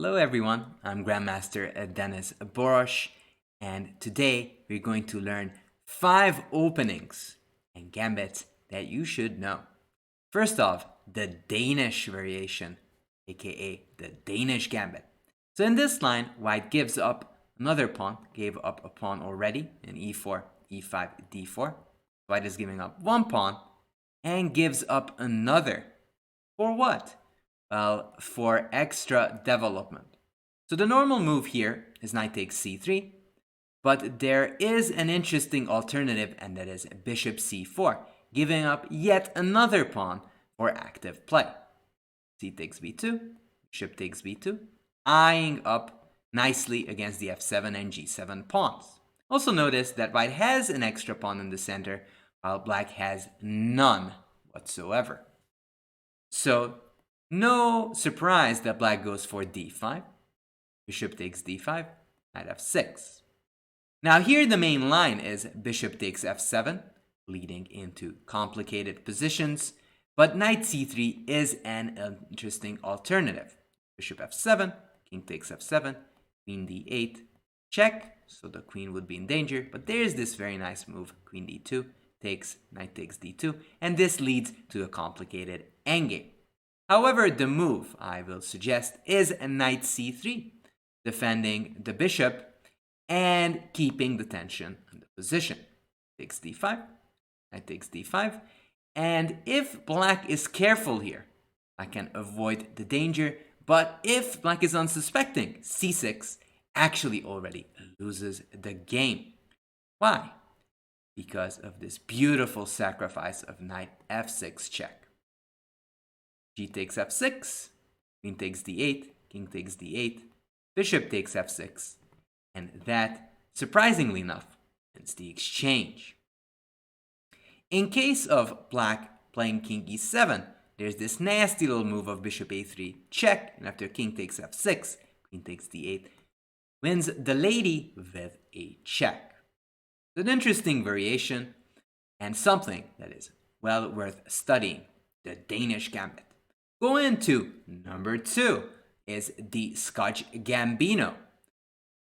Hello everyone, I'm Grandmaster Denes Boros, and today we're going to learn 5 openings and gambits that you should know. First off, the Danish variation, aka the Danish Gambit. So in this line, white gives up another pawn, gave up a pawn already in e4, e5, d4. White is giving up one pawn and gives up another. For what? Well, for extra development. So the normal move here is knight takes c3, but there is an interesting alternative, and that is bishop c4, giving up yet another pawn for active play. C takes b2, bishop takes b2, eyeing up nicely against the f7 and g7 pawns. Also notice that white has an extra pawn in the center, while black has none whatsoever. So no surprise that black goes for d5, bishop takes d5, knight f6. Now here the main line is bishop takes f7, leading into complicated positions, but knight c3 is an interesting alternative. Bishop f7, king takes f7, queen d8, check, so the queen would be in danger, but there's this very nice move, queen d2, takes, knight takes d2, and this leads to a complicated endgame. However, the move I will suggest is a knight c3, defending the bishop and keeping the tension in the position. Takes d5, knight takes d5, and if black is careful here, I can avoid the danger, but if black is unsuspecting, c6 actually already loses the game. Why? Because of this beautiful sacrifice of knight f6 check. G takes f6, queen takes d8, king takes d8, bishop takes f6, and that, surprisingly enough, ends the exchange. In case of black playing king e7, there's this nasty little move of bishop a3, check, and after king takes f6, queen takes d8, wins the lady with a check. It's an interesting variation, and something that is well worth studying, the Danish Gambit. Going into number 2 is the Scotch Gambino.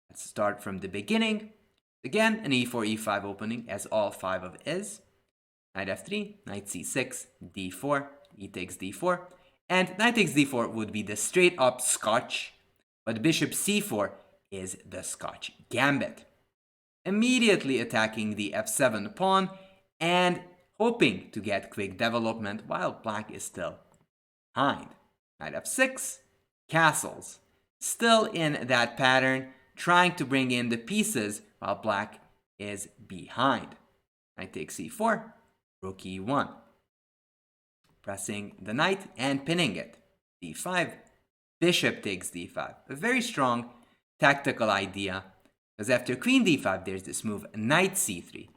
Let's start from the beginning. Again, an e4, e5 opening, as all 5 of is. Knight f3, knight c6, d4, e takes d4, and knight takes d4 would be the straight up Scotch, but bishop c4 is the Scotch Gambit. Immediately attacking the f7 pawn and hoping to get quick development while black is still behind. Knight f6, castles. Still in that pattern, trying to bring in the pieces while black is behind. Knight takes c4, rook e1. Pressing the knight and pinning it. d5, bishop takes d5. A very strong tactical idea, because after queen d5 there's this move knight c3,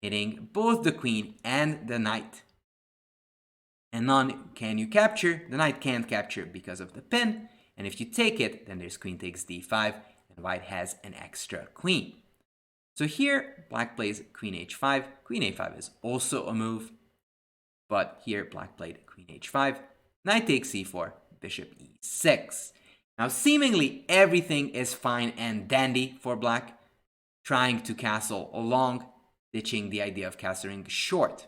hitting both the queen and the knight. And none can you capture. The knight can't capture because of the pin, and if you take it, then there's queen takes d5, and white has an extra queen. So here black plays queen h5. Queen a5 is also a move, but here black played queen h5, knight takes c4, bishop e6. Now seemingly everything is fine and dandy for black, trying to castle along, ditching the idea of castling short.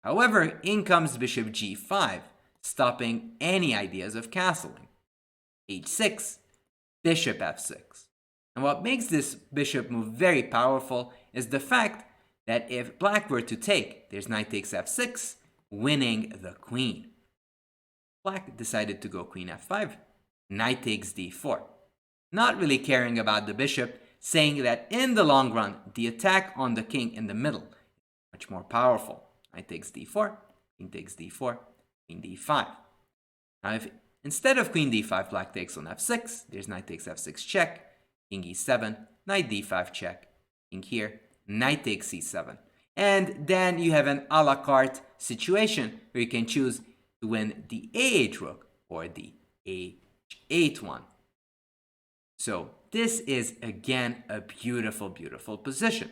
However, in comes bishop g5, stopping any ideas of castling. h6, bishop f6. And what makes this bishop move very powerful is the fact that if black were to take, there's knight takes f6, winning the queen. Black decided to go queen f5, knight takes d4. Not really caring about the bishop, saying that in the long run, the attack on the king in the middle is much more powerful. Knight takes d4, king takes d4, queen d5. Now if instead of queen d5, black takes on f6, there's knight takes f6 check, king e7, knight d5 check, king here, knight takes c7. And then you have an a la carte situation where you can choose to win the ah rook or the h8 one. So this is again a beautiful, beautiful position.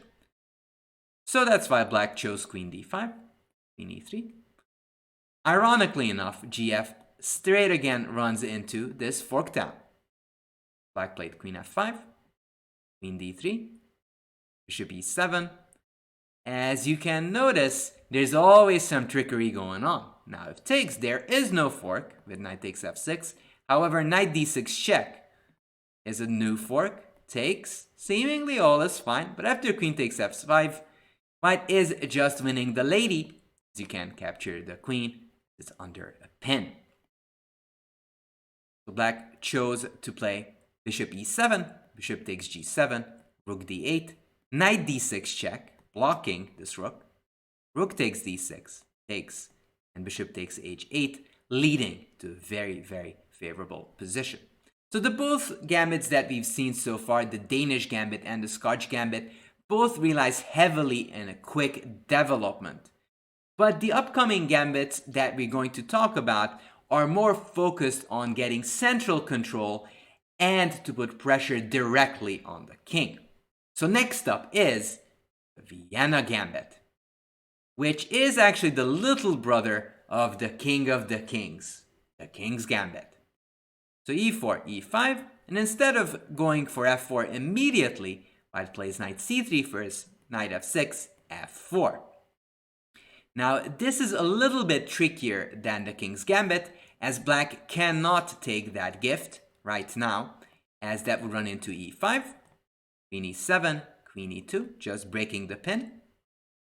So that's why black chose queen d5, queen e3. Ironically enough, gf straight again runs into this fork down. Black played queen f5, queen d3, bishop e7. As you can notice, there's always some trickery going on. Now, if takes, there is no fork with knight takes f6. However, knight d6 check is a new fork. Takes, seemingly all is fine, but after queen takes f5, white is just winning the lady, as you can capture the queen. It's under a pin. So black chose to play bishop e7, bishop takes g7, rook d8, knight d6 check, blocking this rook. Rook takes d6, takes, and bishop takes h8, leading to a very, very favorable position. So the both gambits that we've seen so far, the Danish gambit and the Scotch gambit, both relies heavily in a quick development. But the upcoming gambits that we're going to talk about are more focused on getting central control and to put pressure directly on the king. So next up is the Vienna gambit, which is actually the little brother of the king of the kings, the king's gambit. So e4, e5, and instead of going for f4 immediately, white plays knight c3 first, knight f6, f4. Now, this is a little bit trickier than the king's gambit, as black cannot take that gift right now, as that would run into e5, queen e7, queen e2, just breaking the pin.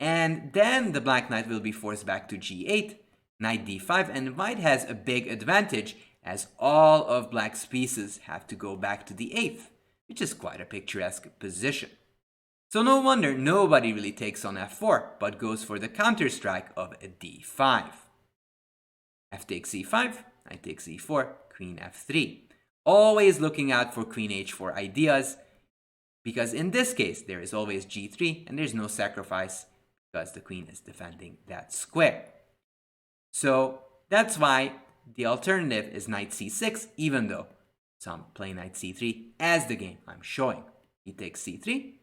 And then the black knight will be forced back to g8, knight d5, and white has a big advantage, as all of black's pieces have to go back to the 8th, which is quite a picturesque position. So no wonder nobody really takes on f4, but goes for the counter-strike of d5. F takes e5, knight takes e4, queen f3. Always looking out for queen h4 ideas, because in this case there is always g3 and there's no sacrifice because the queen is defending that square. So that's why the alternative is knight c6, even though some play knight c3 as the game I'm showing. He takes c3,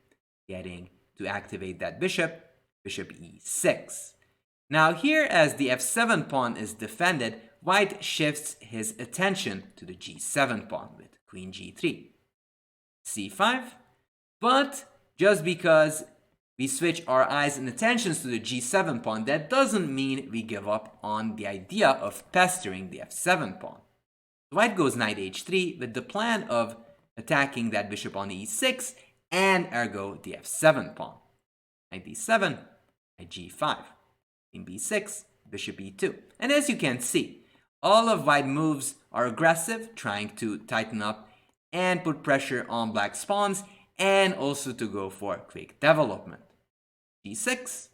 getting to activate that bishop, bishop e6. Now here, as the f7 pawn is defended, white shifts his attention to the g7 pawn with queen g3. c5, but just because we switch our eyes and attentions to the g7 pawn, that doesn't mean we give up on the idea of pestering the f7 pawn. White goes knight h3 with the plan of attacking that bishop on e6 and ergo the f7 pawn. Knight d7, knight g5, queen b6, bishop e2. And as you can see, all of white moves are aggressive, trying to tighten up and put pressure on black's pawns, and also to go for quick development. g6,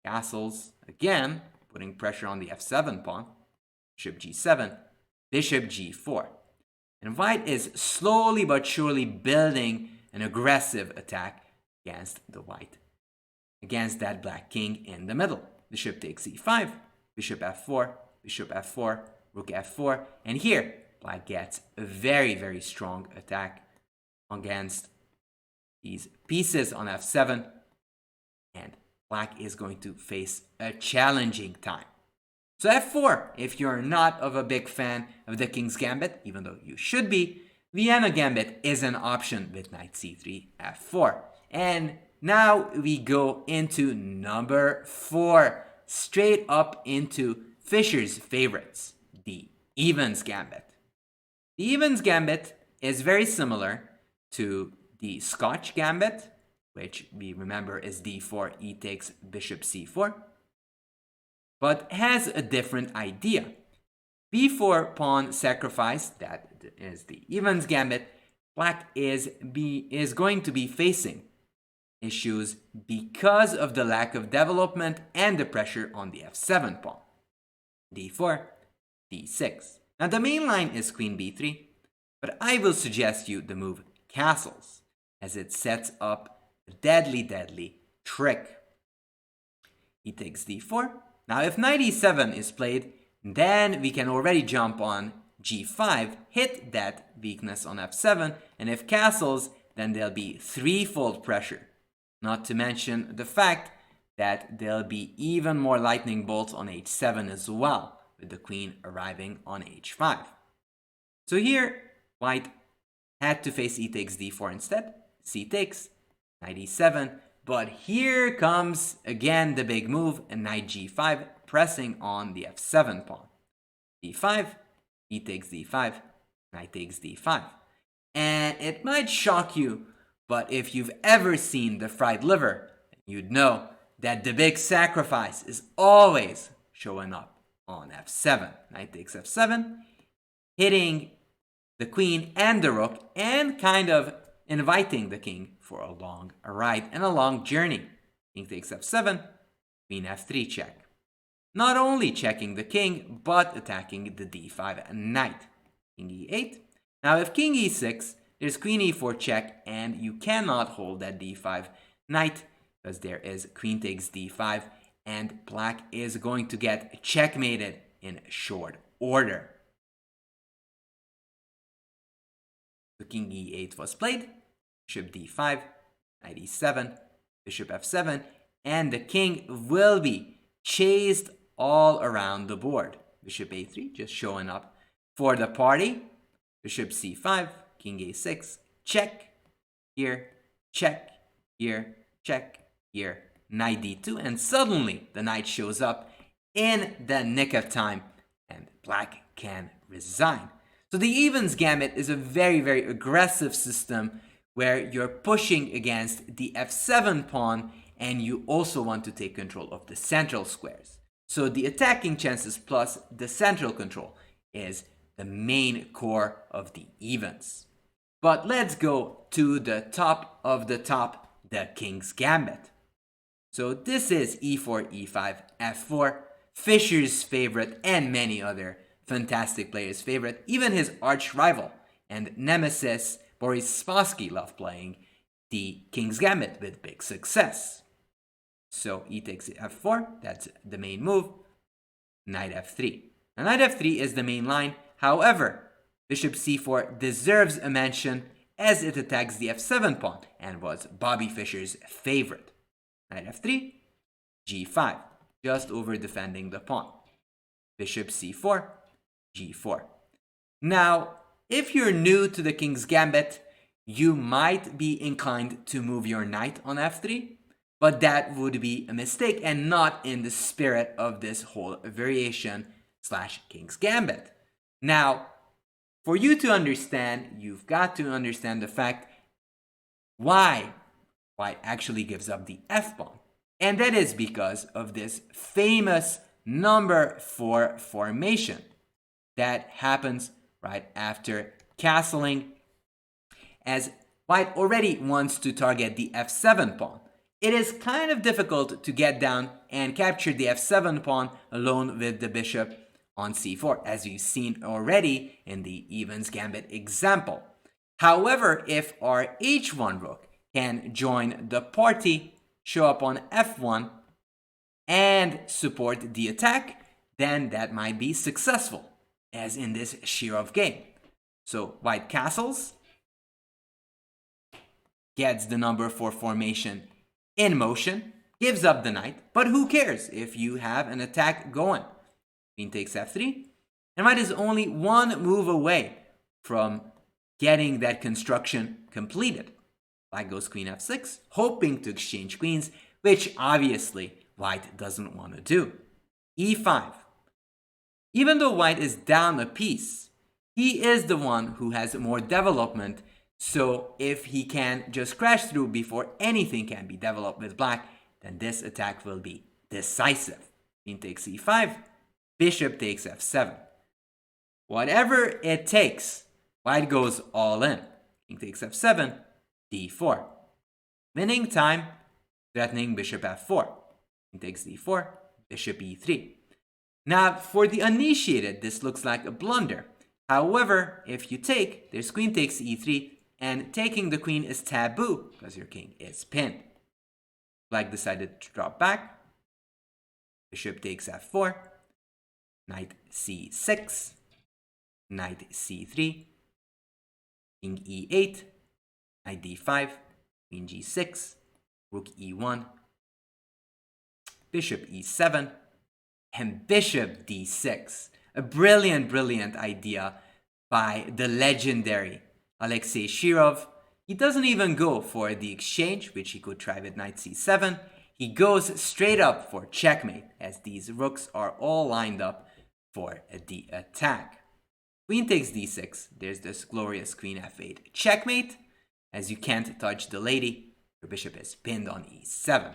castles, again, putting pressure on the f7 pawn, bishop g7, bishop g4. And white is slowly but surely building an aggressive attack against that black king in the middle. Bishop takes e5, bishop f4, rook f4, and here black gets a very, very strong attack against these pieces on f7, and black is going to face a challenging time. So f4, if you're not of a big fan of the king's gambit, even though you should be, Vienna gambit is an option with knight c3, f4. And now we go into number 4, straight up into Fischer's favorites, the Evans gambit. The Evans gambit is very similar to the Scotch gambit, which we remember is d4, e takes bishop c4, but has a different idea. b4 pawn sacrifice, that is the Evans gambit, black is going to be facing issues because of the lack of development and the pressure on the f7 pawn. d4, d6. Now the main line is queen b3, but I will suggest you the move castles, as it sets up a deadly, deadly trick. He takes d4. Now if knight e7 is played, then we can already jump on g5, hit that weakness on f7, and if castles, then there'll be threefold pressure. Not to mention the fact that there'll be even more lightning bolts on h7 as well, with the queen arriving on h5. So here, white had to face e takes d4 instead. C takes, knight e7. But here comes again the big move, and knight g5, pressing on the f7 pawn. d5, e takes d5, knight takes d5. And it might shock you, but if you've ever seen the fried liver, you'd know that the big sacrifice is always showing up on f7. Knight takes f7, hitting the queen and the rook, and kind of inviting the king for a long ride and a long journey. King takes f7, queen f3 check. Not only checking the king, but attacking the d5 knight. King e8. Now if king e6, there's queen e4 check, and you cannot hold that d5 knight because there is queen takes d5, and black is going to get checkmated in short order. The king e8 was played, bishop d5, knight e7, bishop f7, and the king will be chased all around the board. Bishop a3 just showing up for the party. Bishop c5, king a6, check, here, check, here, check, here, knight d2, and suddenly the knight shows up in the nick of time, and black can resign. So the evens gambit is a very, very aggressive system where you're pushing against the f7 pawn, and you also want to take control of the central squares. So the attacking chances plus the central control is the main core of the evens. But let's go to the top of the top, the king's gambit. So this is e4, e5, f4, Fischer's favorite and many other fantastic players' favorite. Even his arch rival and nemesis Boris Spassky loved playing the king's gambit with big success. So e takes f4, that's the main move. Knight f3. Now knight f3 is the main line. However, bishop c4 deserves a mention as it attacks the f7 pawn and was Bobby Fischer's favorite. Knight f3, g5, just over defending the pawn. Bishop c4, g4. Now, if you're new to the king's gambit, you might be inclined to move your knight on f3, but that would be a mistake and not in the spirit of this whole variation / king's gambit. Now, for you to understand, you've got to understand the fact why white actually gives up the f-pawn. And that is because of this famous number 4 formation that happens right after castling, as white already wants to target the f7 pawn. It is kind of difficult to get down and capture the f7 pawn alone with the bishop on c4, as you've seen already in the evens gambit example. However, if our h1 rook can join the party, show up on f1, and support the attack, then that might be successful, as in this Shirov game. So white castles, gets the number 4 formation in motion, gives up the knight, but who cares if you have an attack going? Queen takes f3, and white is only one move away from getting that construction completed. Black goes queen f6, hoping to exchange queens, which obviously white doesn't want to do. e5. Even though white is down a piece, he is the one who has more development, so if he can just crash through before anything can be developed with black, then this attack will be decisive. Queen takes e5, bishop takes f7. Whatever it takes, white goes all in. King takes f7, d4. Winning time, threatening bishop f4. King takes d4, bishop e3. Now, for the uninitiated, this looks like a blunder. However, if you take, there's queen takes e3, and taking the queen is taboo because your king is pinned. Black decided to drop back. Bishop takes f4, knight c6, knight c3, king e8, knight d5, queen g6, rook e1, bishop e7, and bishop d6. A brilliant, brilliant idea by the legendary Alexei Shirov, he doesn't even go for the exchange, which he could try with knight c7. He goes straight up for checkmate, as these rooks are all lined up for the attack. Queen takes d6. There's this glorious queen f8 checkmate. As you can't touch the lady, your bishop is pinned on e7.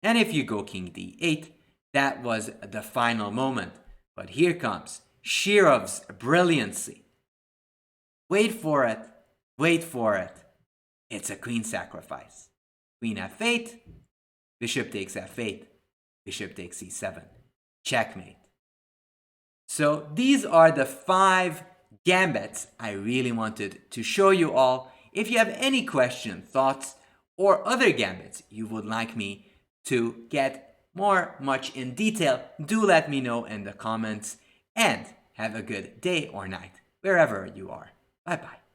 And if you go king d8, that was the final moment. But here comes Shirov's brilliancy. Wait for it. Wait for it. It's a queen sacrifice. Queen f8. Bishop takes f8. Bishop takes c7. Checkmate. So these are the 5 gambits I really wanted to show you all. If you have any questions, thoughts, or other gambits you would like me to get much in detail, do let me know in the comments. And have a good day or night, wherever you are. Bye-bye.